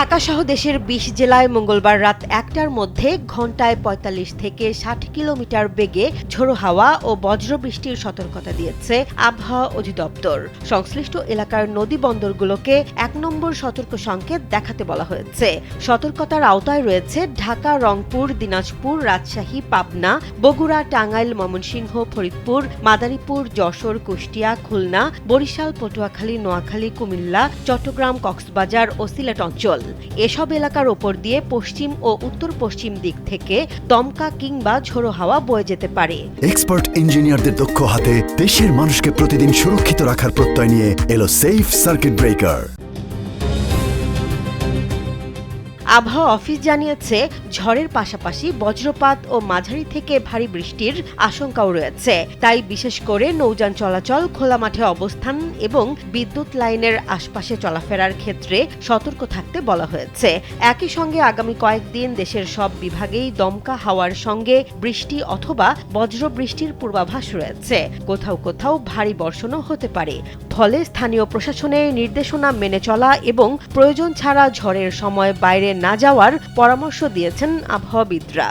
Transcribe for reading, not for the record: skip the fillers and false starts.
ঢাকা সহ দেশের ২০ জেলায় মঙ্গলবার রাত ১টার মধ্যে ঘণ্টায় ৪৫ থেকে ৬০ কিলোমিটার বেগে ঝোড়ো হাওয়া ও বজ্রবৃষ্টির সতর্কতা দিয়েছে আবহাওয়া অধিদপ্তর। সংশ্লিষ্ট এলাকার নদী বন্দরগুলোকে ১ নম্বর সতর্ক সংকেত দেখাতে বলা হয়েছে। সতর্কতার আওতায় রয়েছে ঢাকা, রংপুর, দিনাজপুর, রাজশাহী, পাবনা, বগুড়া, টাঙ্গাইল, ময়মনসিংহ, ফরিদপুর, মাদারীপুর, যশোর, কুষ্টিয়া, খুলনা, বরিশাল, পটুয়াখালী, নোয়াখালী, কুমিল্লা, চট্টগ্রাম, কক্সবাজার ও সিলেট অঞ্চল। এসব এলাকার ওপর দিয়ে পশ্চিম ও উত্তর পশ্চিম দিক থেকে দমকা কিংবা ঝোড়ো হাওয়া বয়ে যেতে পারে। এক্সপার্ট ইঞ্জিনিয়ারদের দক্ষ হাতে দেশের মানুষকে প্রতিদিন সুরক্ষিত রাখার প্রত্যয় নিয়ে এলো সেফ সার্কিট ব্রেকার। আবহাওয়া অফিস জানিয়েছে, ঝড়ের পাশাপাশি বজ্রপাত ও মাঝারি থেকে ভারী বৃষ্টির আশঙ্কাও রয়েছে। তাই বিশেষ করে নৌযান চলাচল, খোলা মাঠে অবস্থান এবং বিদ্যুৎ লাইনের আশপাশে চলাফেরার ক্ষেত্রে সতর্ক থাকতে বলা হয়েছে। একই সঙ্গে আগামী কয়েকদিন দেশের সব বিভাগেই দমকা হাওয়ার সঙ্গে বৃষ্টি অথবা বজ্রবৃষ্টির পূর্বাভাস রয়েছে। কোথাও কোথাও ভারী বর্ষণও হতে পারে। ফলে স্থানীয় প্রশাসনের নির্দেশনা মেনে চলা এবং প্রয়োজন ছাড়া ঝড়ের সময় বাইরে না যাওয়ার পরামর্শ দিয়েছেন আবহাওয়াবিদরা।